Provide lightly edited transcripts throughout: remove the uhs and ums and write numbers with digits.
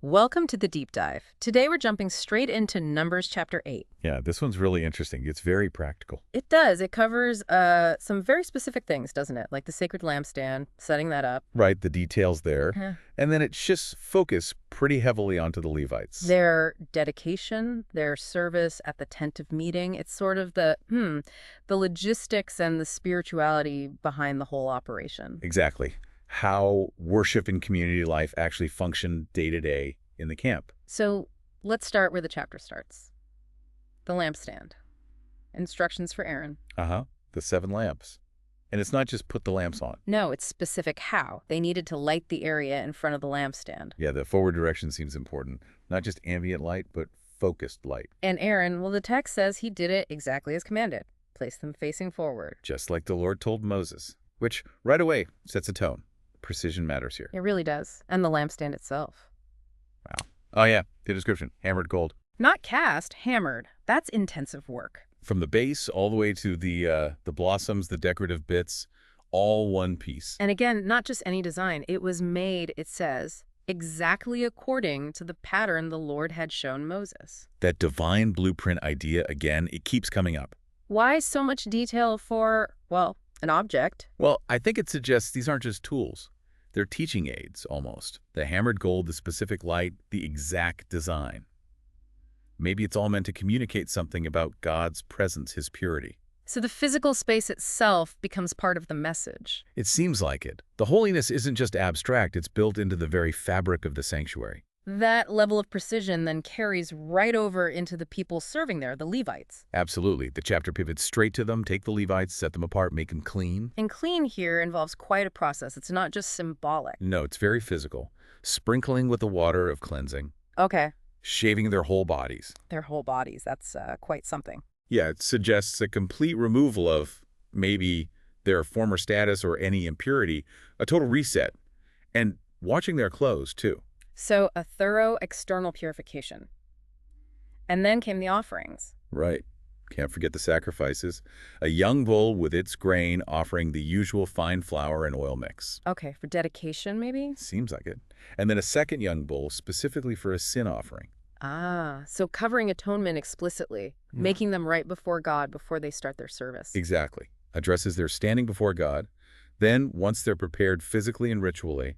Welcome to the deep dive. Today we're jumping straight into Numbers chapter 8. Yeah, this one's really interesting. It's very practical. It does. It covers some very specific things, doesn't it? Like the sacred lampstand, setting that up. Right, the details there. Yeah. And then it shifts focus pretty heavily onto the Levites. Their dedication, their service at the tent of meeting. It's sort of the logistics and the spirituality behind the whole operation. Exactly. How worship and community life actually function day to day in the camp. So let's start where the chapter starts. The lampstand. Instructions for Aaron. The 7 lamps. And it's not just put the lamps on. No, it's specific how. They needed to light the area in front of the lampstand. Yeah, the forward direction seems important. Not just ambient light, but focused light. And Aaron, well, the text says he did it exactly as commanded. Place them facing forward. Just like the Lord told Moses, which right away sets a tone. Precision matters here. It really does. And the lampstand itself. Wow. Oh yeah, the description. Hammered gold. Not cast, hammered. That's intensive work. From the base all the way to the blossoms, the decorative bits, all one piece. And again, not just any design. It was made, it says, exactly according to the pattern the Lord had shown Moses. That divine blueprint idea, again, it keeps coming up. Why so much detail for, well, an object? Well, I think it suggests these aren't just tools. They're teaching aids, almost. The hammered gold, the specific light, the exact design. Maybe it's all meant to communicate something about God's presence, His purity. So the physical space itself becomes part of the message. It seems like it. The holiness isn't just abstract, it's built into the very fabric of the sanctuary. That level of precision then carries right over into the people serving there, the Levites. Absolutely. The chapter pivots straight to them, take the Levites, set them apart, make them clean. And clean here involves quite a process. It's not just symbolic. No, it's very physical. Sprinkling with the water of cleansing. Okay. Shaving their whole bodies. Their whole bodies. That's quite something. Yeah, it suggests a complete removal of maybe their former status or any impurity, a total reset, and washing their clothes, too. So a thorough external purification. And then came the offerings. Right. Can't forget the sacrifices. A young bull with its grain offering the usual fine flour and oil mix. Okay, for dedication maybe? Seems like it. And then a second young bull specifically for a sin offering. Ah, so covering atonement explicitly, making them right before God before they start their service. Exactly. Addresses their standing before God. Then, once they're prepared physically and ritually,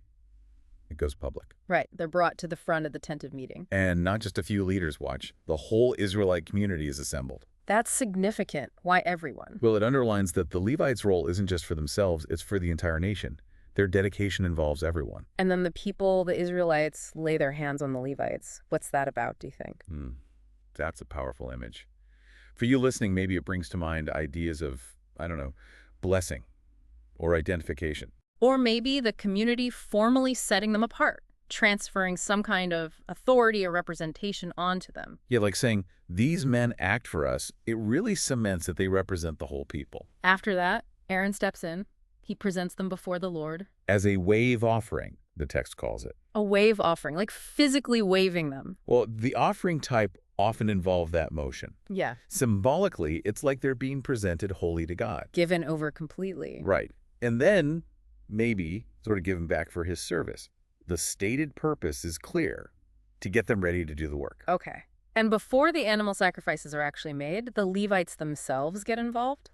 it goes public. Right, they're brought to the front of the tent of meeting. And not just a few leaders watch. The whole Israelite community is assembled. That's significant. Why everyone? Well, it underlines that the Levites' role isn't just for themselves, it's for the entire nation. Their dedication involves everyone. And then the people, the Israelites, lay their hands on the Levites. What's that about, do you think? That's a powerful image. For you listening, maybe it brings to mind ideas of, I don't know, blessing or identification. Or maybe the community formally setting them apart, transferring some kind of authority or representation onto them. Yeah, like saying, these men act for us, it really cements that they represent the whole people. After that, Aaron steps in. He presents them before the Lord. As a wave offering, the text calls it. A wave offering, like physically waving them. Well, the offering type often involve that motion. Yeah. Symbolically, it's like they're being presented wholly to God. Given over completely. Right. And then, maybe, sort of given back for His service. The stated purpose is clear, to get them ready to do the work. Okay. And before the animal sacrifices are actually made, the Levites themselves get involved?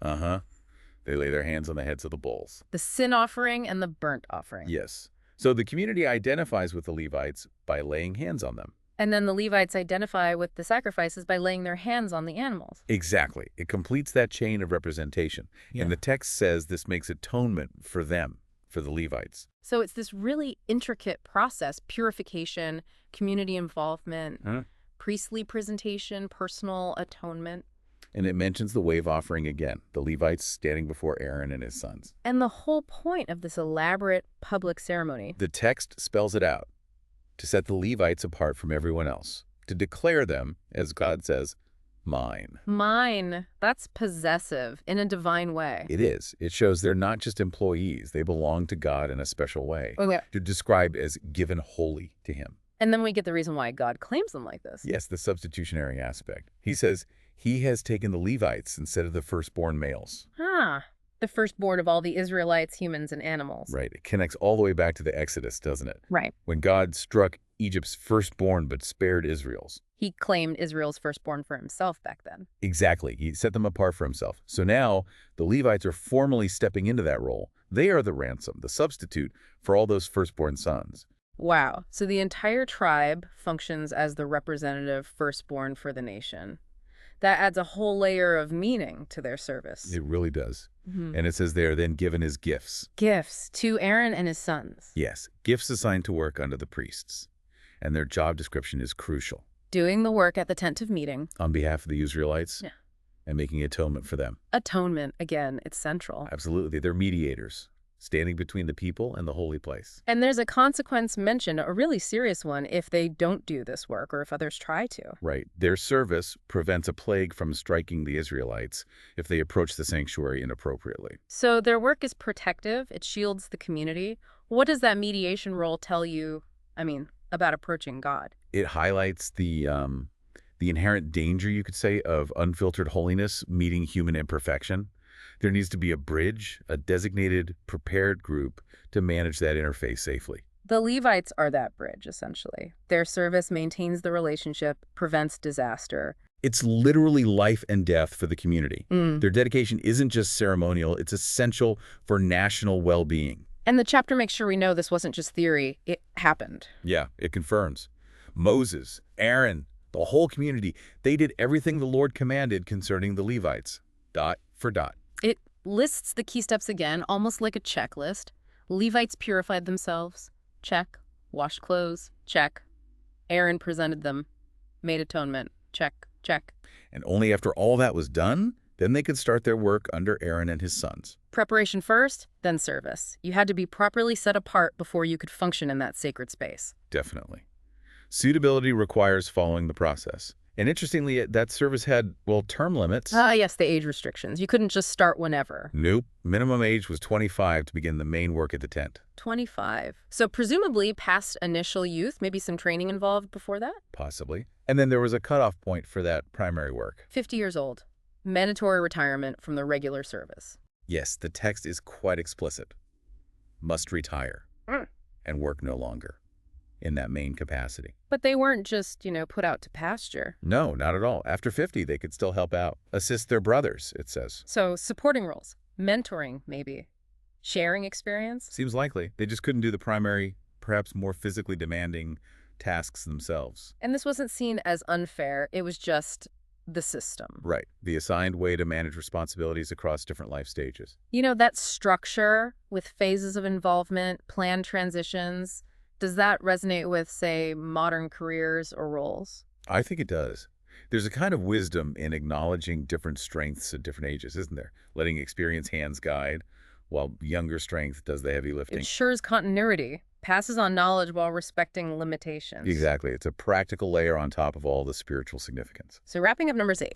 They lay their hands on the heads of the bulls. The sin offering and the burnt offering. Yes. So the community identifies with the Levites by laying hands on them. And then the Levites identify with the sacrifices by laying their hands on the animals. Exactly. It completes that chain of representation. Yeah. And the text says this makes atonement for them, for the Levites. So it's this really intricate process: purification, community involvement, priestly presentation, personal atonement. And it mentions the wave offering again, the Levites standing before Aaron and his sons. And the whole point of this elaborate public ceremony. The text spells it out, to set the Levites apart from everyone else, to declare them, as God says, mine. Mine. That's possessive in a divine way. It is. It shows they're not just employees. They belong to God in a special way. Okay. They're described as given wholly to Him. And then we get the reason why God claims them like this. Yes, the substitutionary aspect. He says He has taken the Levites instead of the firstborn males. The firstborn of all the Israelites, humans, and animals. Right. It connects all the way back to the Exodus, doesn't it? Right. When God struck Egypt's firstborn but spared Israel's. He claimed Israel's firstborn for himself back then. Exactly. He set them apart for himself. So now the Levites are formally stepping into that role. They are the ransom, the substitute for all those firstborn sons. Wow. So the entire tribe functions as the representative firstborn for the nation. That adds a whole layer of meaning to their service. It really does. Mhm. And it says they are then given as gifts. Gifts to Aaron and his sons. Yes, gifts assigned to work under the priests. And their job description is crucial. Doing the work at the tent of meeting. On behalf of the Israelites. Yeah. And making atonement for them. Atonement, again, it's central. Absolutely. They're mediators, standing between the people and the holy place. And there's a consequence mentioned, a really serious one, if they don't do this work or if others try to. Right. Their service prevents a plague from striking the Israelites if they approach the sanctuary inappropriately. So their work is protective. It shields the community. What does that mediation role tell you, about approaching God? It highlights the inherent danger, you could say, of unfiltered holiness meeting human imperfection. There needs to be a bridge, a designated, prepared group to manage that interface safely. The Levites are that bridge, essentially. Their service maintains the relationship, prevents disaster. It's literally life and death for the community. Mm. Their dedication isn't just ceremonial, it's essential for national well-being. And the chapter makes sure we know this wasn't just theory, it happened. Yeah, it confirms. Moses, Aaron, the whole community, they did everything the Lord commanded concerning the Levites. Dot for dot. It lists the key steps again, almost like a checklist. Levites purified themselves. Check. Washed clothes. Check. Aaron presented them. Made atonement. Check. Check. And only after all that was done, then they could start their work under Aaron and his sons. Preparation first, then service. You had to be properly set apart before you could function in that sacred space. Definitely. Suitability requires following the process. And interestingly, that service had, term limits. Yes, the age restrictions. You couldn't just start whenever. Nope. Minimum age was 25 to begin the main work at the tent. 25. So presumably past initial youth, maybe some training involved before that? Possibly. And then there was a cutoff point for that primary work. 50 years old. Mandatory retirement from the regular service. Yes, the text is quite explicit. Must retire and work no longer in that main capacity. But they weren't just, put out to pasture. No, not at all. After 50, they could still help out. Assist their brothers, it says. So supporting roles, mentoring maybe, sharing experience? Seems likely. They just couldn't do the primary, perhaps more physically demanding tasks themselves. And this wasn't seen as unfair. It was just the system. Right. The assigned way to manage responsibilities across different life stages. That structure with phases of involvement, planned transitions, does that resonate with, say, modern careers or roles? I think it does. There's a kind of wisdom in acknowledging different strengths at different ages, isn't there? Letting experienced hands guide, while younger strength does the heavy lifting. It ensures continuity, passes on knowledge while respecting limitations. Exactly. It's a practical layer on top of all the spiritual significance. So wrapping up numbers 8.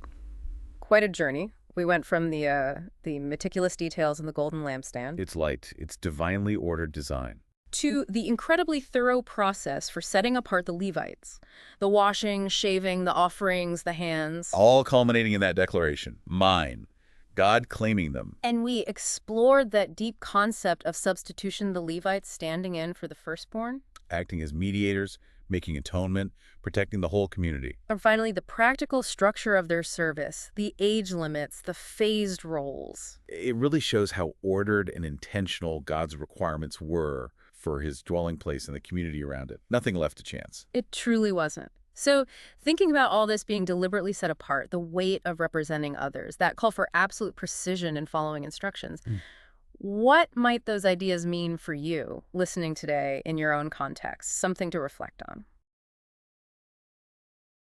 Quite a journey. We went from the meticulous details in the golden lampstand. It's light. It's divinely ordered design. To the incredibly thorough process for setting apart the Levites. The washing, shaving, the offerings, the hands. All culminating in that declaration. Mine. God claiming them. And we explored that deep concept of substitution, the Levites standing in for the firstborn. Acting as mediators, making atonement, protecting the whole community. And finally, the practical structure of their service, the age limits, the phased roles. It really shows how ordered and intentional God's requirements were for his dwelling place and the community around it. Nothing left to chance. It truly wasn't. So thinking about all this being deliberately set apart, the weight of representing others, that call for absolute precision in following instructions, what might those ideas mean for you listening today in your own context? Something to reflect on.